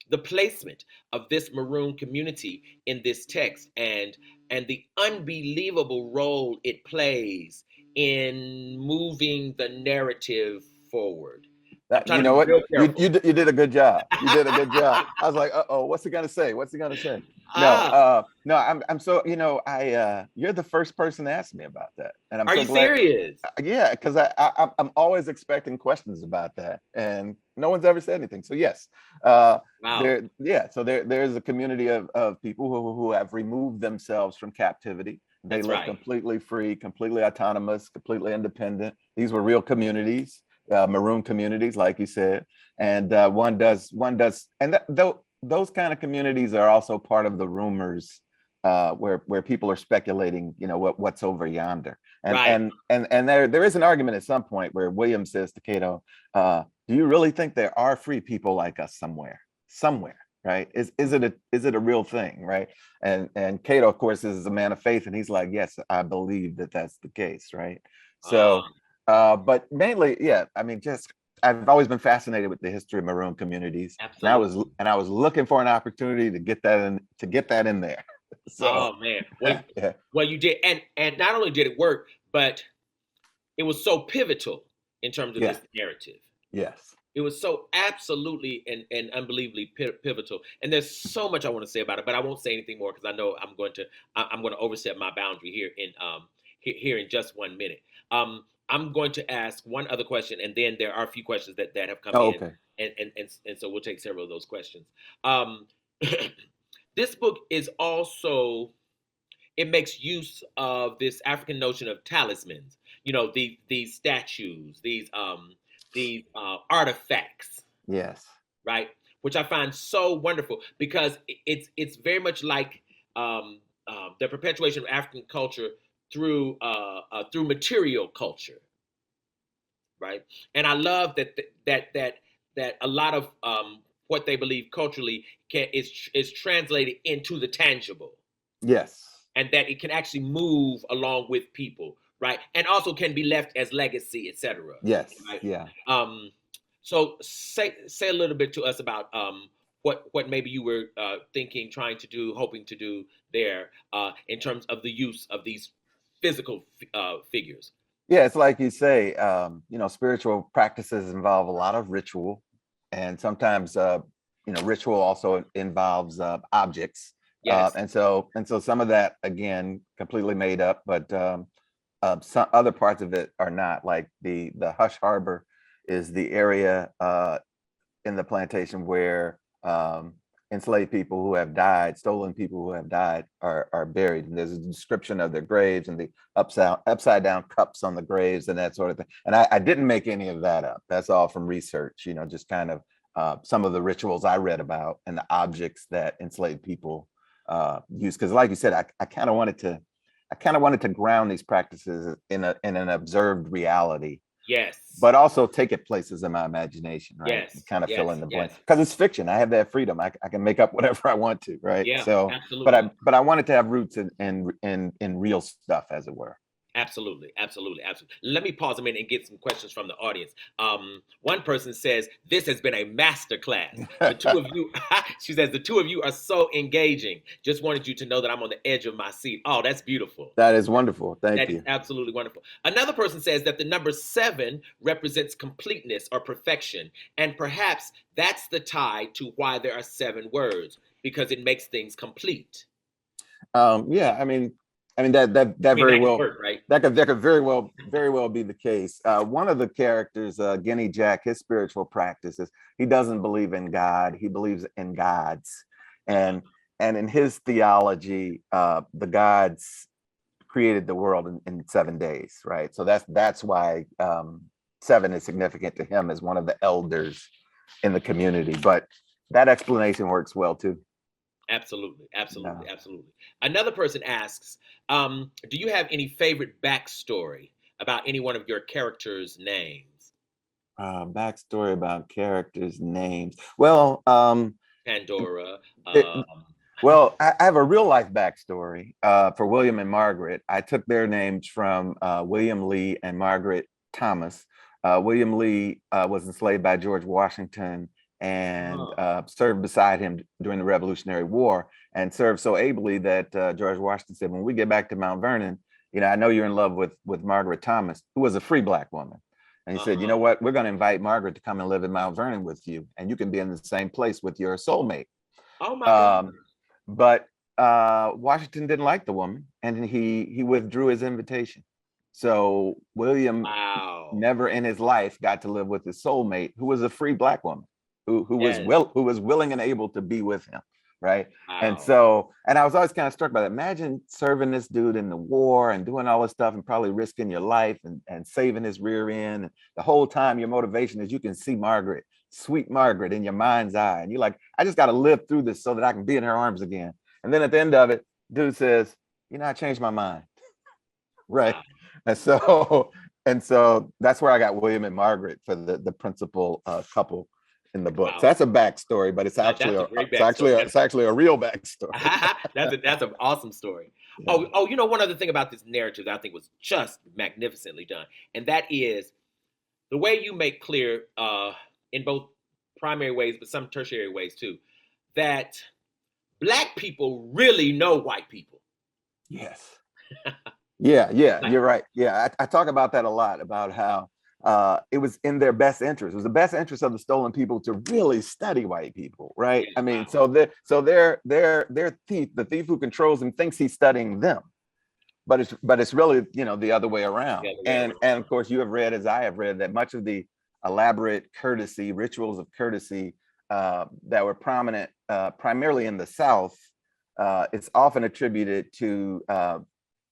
the placement of this maroon community in this text, and the unbelievable role it plays in moving the narrative forward. I'm You trying to know be what? real You careful. you did a good job. You did a good job. I was like, uh-oh, what's he gonna say? What's he gonna say? No, Ah, no, I'm so, I you're the first person to ask me about that. And I'm are so you glad. serious? Yeah, because I'm always expecting questions about that, and no one's ever said anything. So yes, Wow. so there's a community of people who have removed themselves from captivity. They That's live right. completely free, completely autonomous, completely independent. These were real communities, maroon communities, like you said, and one does, and those kind of communities are also part of the rumors, where people are speculating, what's over yonder. And Right. and and and there is an argument at some point where William says to Cato, "Do you really think there are free people like us somewhere? Somewhere, right? Is it a real thing, right?" And Cato, of course, is a man of faith, and he's like, "Yes, I believe that that's the case, right?" So, Um, but mainly, yeah, I mean, just I've always been fascinated with the history of maroon communities, and I was absolutely. and I was looking for an opportunity to get that in there. So, Oh man. Well, yeah, well, you did, and not only did it work, but it was so pivotal in terms of yeah, this narrative. yes. It was so absolutely and unbelievably pivotal. And there's so much I want to say about it, but I won't say anything more because I know I'm going to overstep my boundary here in here in just 1 minute. I'm going to ask one other question, and then there are a few questions that have come Oh, in, okay. and so we'll take several of those questions. Um, this book is also, it makes use of this African notion of talismans. You know, these statues, these artifacts, Yes. right? Which I find so wonderful because it's very much like the perpetuation of African culture through material culture, right? And I love that a lot of what they believe culturally is translated into the tangible, Yes. and that it can actually move along with people, right? And also can be left as legacy, etc. Yes. Right? Yeah. Um, so say a little bit to us about what maybe you were thinking, trying to do, hoping to do there in terms of the use of these physical figures. Yeah, it's like you say, spiritual practices involve a lot of ritual, and sometimes, ritual also involves objects, Yes. and so some of that again completely made up, but some other parts of it are not. Like the Hush Harbor is the area in the plantation where enslaved people who have died, stolen people who have died, are buried. And there's a description of their graves and the upside down cups on the graves and that sort of thing. And I didn't make any of that up. That's all from research, just kind of some of the rituals I read about and the objects that enslaved people use. Because like you said, I kind of wanted to ground these practices in an observed reality, Yes. but also take it places in my imagination, right? And Yes. kind of fill Yes. in the blank Yes. because it's fiction. I have that freedom. I can make up whatever I want to, right? Yeah. So, but Absolutely. I wanted to have roots in real stuff, as it were. Absolutely, absolutely, absolutely. Let me pause a minute and get some questions from the audience. One person says, "This has been a master class. The two of you," she says, "the two of you are so engaging. Just wanted you to know that I'm on the edge of my seat." Oh, that's beautiful. That is wonderful. Thank That is you. absolutely wonderful. Another person says that the number seven represents completeness or perfection, and perhaps that's the tie to why there are seven words because it makes things complete. Yeah, I mean I that mean, very that could well work, right? that could very well be the case. One of the characters, Guinea Jack, his spiritual practices, he doesn't believe in God. He believes in gods, Uh-huh. and in his theology, the gods created the world in 7 days, right? So that's why seven is significant to him as one of the elders in the community. But that explanation works well too. Absolutely, Yeah. absolutely, absolutely. Another person asks, do you have any favorite backstory about any one of your characters' names? Backstory about characters' names. Well, Pandora. it, well, I have a real life backstory for William and Margaret. I took their names from William Lee and Margaret Thomas. William Lee was enslaved by George Washington and Oh, served beside him during the Revolutionary War, and served so ably that George Washington said, "When we get back to Mount Vernon, I know you're in love with Margaret Thomas, who was a free Black woman." And he said, "You know uh-huh. what? We're going to invite Margaret to come and live in Mount Vernon with you, and you can be in the same place with your soulmate." Oh my God. Um, but Washington didn't like the woman, and he withdrew his invitation. So William Wow. never in his life got to live with his soulmate, who was a free Black woman, Yes. who was willing and able to be with him, right? And Wow. so, and I was always kind of struck by that. Imagine serving this dude in the war and doing all this stuff and probably risking your life and saving his rear end. And the whole time, your motivation is you can see Margaret, sweet Margaret, in your mind's eye, and you're like, I just got to live through this so that I can be in her arms again. And then at the end of it, dude says, I changed my mind, right? Wow. And so and so that's where I got William and Margaret for the principal couple in the book. So Wow. that's a backstory, but No, that's a great backstory. it's actually a real backstory. That's an awesome story. Yeah. One other thing about this narrative that I think was just magnificently done, and that is the way you make clear, in both primary ways, but some tertiary ways too, that Black people really know white people. Yes. Yeah, Like, you're right. Yeah, I talk about that a lot, about how it was in their best interest. It was the best interest of the stolen people to really study white people, right? yeah, I mean, wow. so their thief, the thief who controls them, thinks he's studying them, but it's really, the other way The around. other way And around. of course, you have read, as I have read, that much of the elaborate courtesy rituals of courtesy that were prominent primarily in the South, it's often attributed to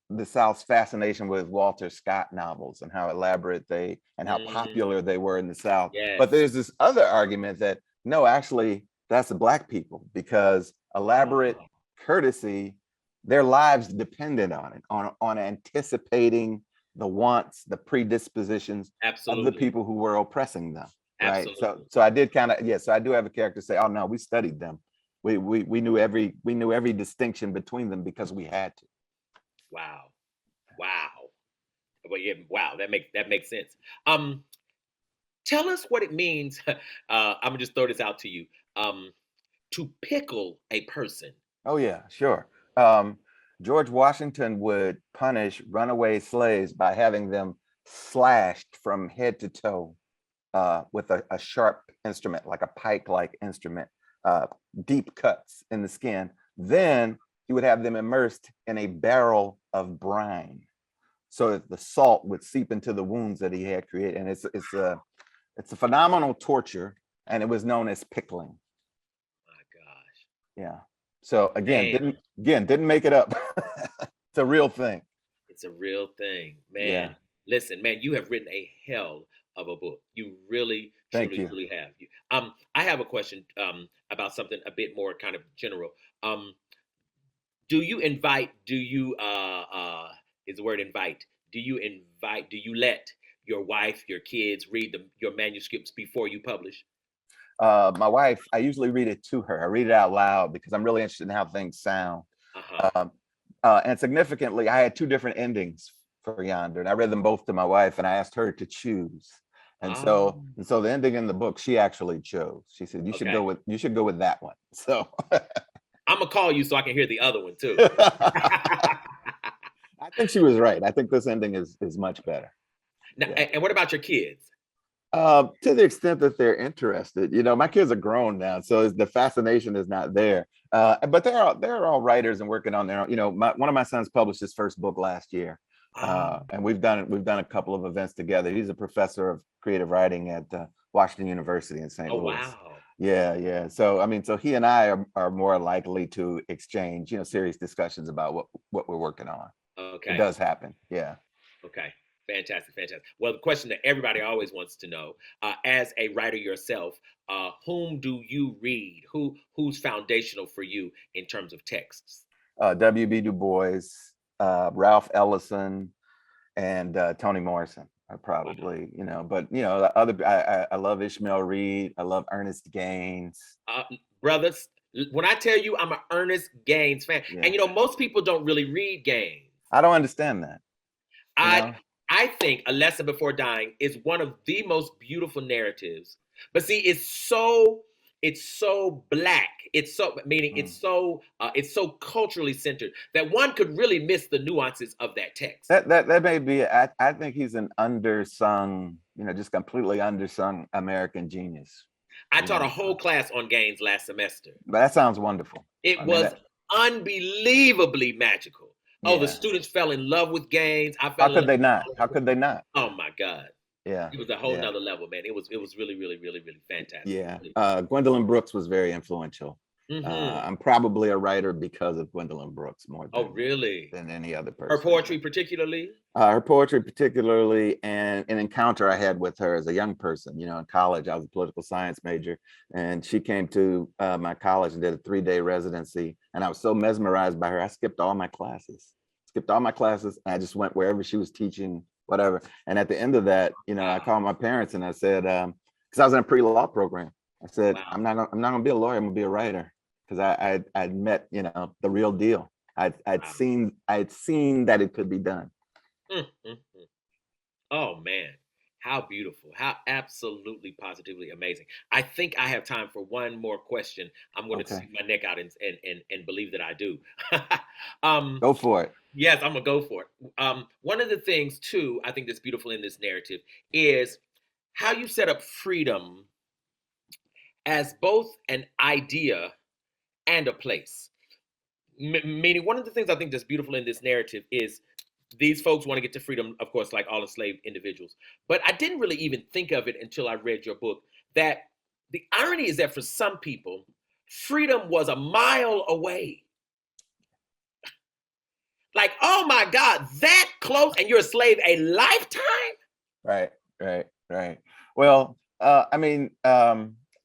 the South's fascination with Walter Scott novels and how elaborate they and how Mm, popular they were in the South. But yes. there's this other argument that no, actually, that's the Black people, because elaborate Oh, courtesy, their lives depended on it, on anticipating the wants, the predispositions of the absolutely. people who were oppressing them. Right. So Absolutely. so I did kind of, yeah, so I do have a character say, oh no, we studied them. We knew every distinction between them because we had to. Wow. Wow. But yeah, wow, that makes sense. Um, Tell us what it means. I'm gonna just throw this out to you. Um, to pickle a person. Oh yeah, sure. Um, George Washington would punish runaway slaves by having them slashed from head to toe with a sharp instrument, like a pike-like instrument, uh, deep cuts in the skin. Then he would have them immersed in a barrel of brine, so that the salt would seep into the wounds that he had created. And it's a phenomenal torture, and it was known as pickling. My gosh, Yeah. So man, didn't make it up. It's a real thing. it's a real thing, man. Yeah. Listen, man, you have written a hell of a book. You really, Thank truly, you. truly have. I have a question about something a bit more kind of general. Um, do you invite? Do you is the word invite? Do you invite? Do you let your wife, your kids read your manuscripts before you publish? My wife, I usually read it to her. I read it out loud because I'm really interested in how things sound. Uh huh. Um, and significantly, I had two different endings for Yonder, and I read them both to my wife, and I asked her to choose. Oh, And so the ending in the book, she actually chose. She said, okay. you should go with that one." So I'm gonna call you so I can hear the other one too. I think she was right. I think this ending is much better. Now, Yeah. and what about your kids? To the extent that they're interested, my kids are grown now, so the fascination is not there. But they're all writers and working on their own. One of my sons published his first book last year, Oh, and we've done a couple of events together. He's a professor of creative writing at Washington University in St. oh Louis. wow. Yeah, yeah. So I mean, so he and I are more likely to exchange, serious discussions about what we're working on. It Okay. does happen. Yeah. Okay. Fantastic. Fantastic. Well, the question that everybody always wants to know, as a writer yourself, whom do you read? Who's foundational for you in terms of texts? W.B. Du Bois, Ralph Ellison, and Toni Morrison are Wow. probably, but the other, I love Ishmael Reed. I love Ernest Gaines. Uh, Brothers, when I tell you I'm an Ernest Gaines fan, and Yeah. most people don't really read Gaines. I don't understand that, you I know? I think A Lesson Before Dying is one of the most beautiful narratives. But see, it's so black. It's so meaning it's so culturally centered that one could really miss the nuances of that text. That may be. I think he's an undersung, just completely undersung American genius. I taught a whole class on Gaines last semester. But that sounds wonderful. It was unbelievably magical. Oh, the Yeah. students fell in love with Gaines. I fell How in could love they with not? How could they not? Oh my God. Yeah. It was a whole Yeah. nother level, man. It was really, really, really, really fantastic. Yeah. Really. Gwendolyn Brooks was very influential. Mhm. I'm probably a writer because of Gwendolyn Brooks more Oh, really? than any other person. Her poetry particularly? Her poetry particularly, and an encounter I had with her as a young person. In college, I was a political science major, and she came to my college and did a 3-day residency, and I was so mesmerized by her, I skipped all my classes. And I just went wherever she was teaching, whatever. And at the end of that, I called my parents and I said, because I was in a pre-law program, I said, Wow. I'm not gonna be a lawyer, I'm gonna be a writer. Because I'd met, the real deal. I'd seen that it could be done. Oh man, how beautiful! How absolutely positively amazing! I think I have time for one more question. I'm going to stick my neck out and believe that I do. Go for it. Yes, I'm gonna go for it. One of the things too, I think that's beautiful in this narrative is how you set up freedom as both an idea and a place. Meaning, one of the things I think that's beautiful in this narrative is these folks want to get to freedom, of course, like all enslaved individuals. But I didn't really even think of it until I read your book, that the irony is that for some people, freedom was a mile away. Like, oh my God, that close, and you're a slave a lifetime? Right. Well, I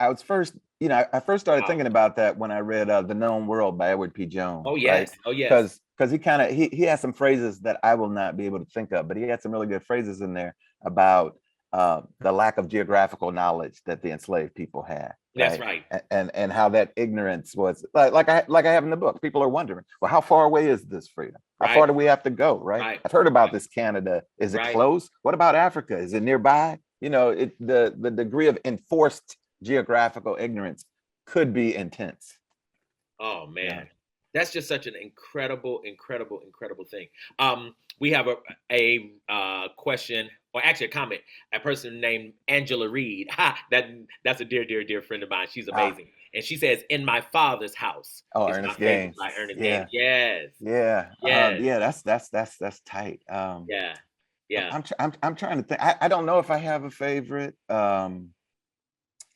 was first, I first started thinking about that when I read The Known World by Edward P. Jones. Oh, yes. Right? Oh, yes. Because he has some phrases that I will not be able to think of, but he had some really good phrases in there about the lack of geographical knowledge that the enslaved people had. That's right. And how that ignorance was like I have in the book. People are wondering, well, how far away is this freedom? How far do we have to go? Right. I've heard about this Canada. Is it close? What about Africa? Is it nearby? The degree of enforced geographical ignorance could be intense. Oh man. Yeah. That's just such an incredible thing. We have a question, or actually a comment. A person named Angela Reed. That's a dear friend of mine. She's amazing. And she says, "In my father's house." Oh, Ernest Gaines. By Ernest Gaines. Yes. That's tight. Yeah. I'm trying to think. I don't know if I have a favorite.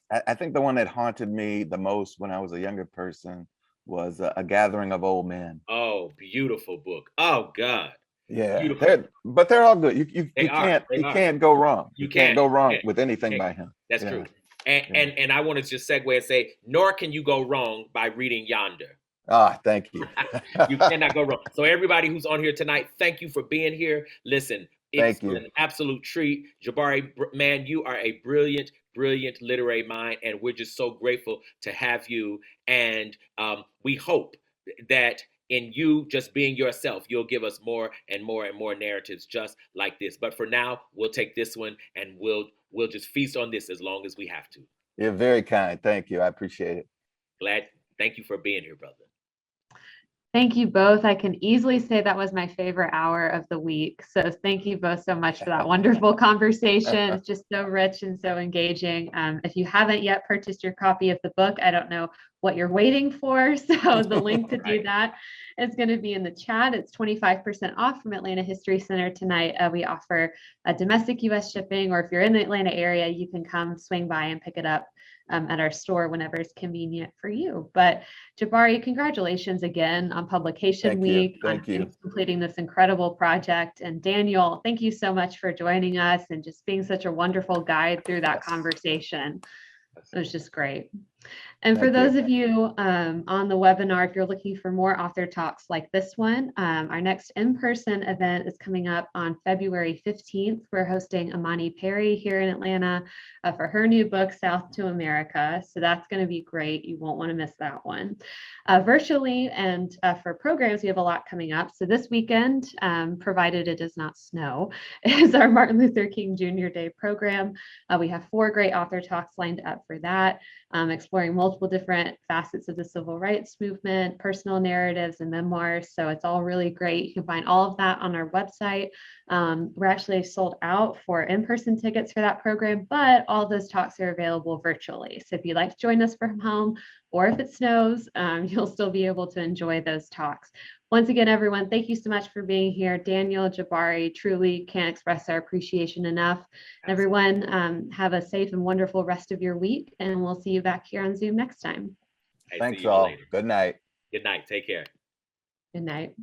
I think the one that haunted me the most when I was a younger person was A Gathering of Old Men. Oh, beautiful book. Oh God. Yeah, but they're all good. You can't go wrong. You can't go wrong with anything by him. That's true. And I want to just segue and say, nor can you go wrong by reading Yonder. Thank you. You cannot go wrong. So everybody who's on here tonight, thank you for being here. Listen, it's an absolute treat. Jabari, man, you are a brilliant literary mind, and we're just so grateful to have you. And we hope that in you just being yourself, you'll give us more and more narratives just like this. But for now, we'll take this one and we'll just feast on this as long as we have to. You're very kind. Thank you. I appreciate it. Thank you for being here, brother. Thank you both. I can easily say that was my favorite hour of the week. So thank you both so much for that wonderful conversation. It's just so rich and so engaging. If you haven't yet purchased your copy of the book, I don't know what you're waiting for. So the link to do that is going to be in the chat. It's 25% off from Atlanta History Center tonight. We offer a domestic U.S. shipping, or if you're in the Atlanta area, you can come swing by and pick it up at our store whenever it's convenient for you. But Jabari, congratulations again on publication week. Thank you. Completing this incredible project. And Daniel, thank you so much for joining us and just being such a wonderful guide through that conversation. It was just great. And for Thank you. those of you on the webinar, if you're looking for more author talks like this one, our next in-person event is coming up on February 15th. We're hosting Amani Perry here in Atlanta for her new book, South to America. So that's going to be great. You won't want to miss that one. Virtually and for programs, we have a lot coming up. So this weekend, provided it does not snow, is our Martin Luther King Jr. Day program. We have 4 great author talks lined up for that. Exploring multiple different facets of the civil rights movement, personal narratives, and memoirs. So it's all really great. You can find all of that on our website. We're actually sold out for in-person tickets for that program, but all those talks are available virtually. So if you'd like to join us from home, or if it snows, you'll still be able to enjoy those talks. Once again, everyone, thank you so much for being here. Daniel, Jabari, truly can't express our appreciation enough. Everyone, have a safe and wonderful rest of your week, and we'll see you back here on Zoom next time. Hey, Thanks see you all all. later. Good night. Good night. Take care. Good night.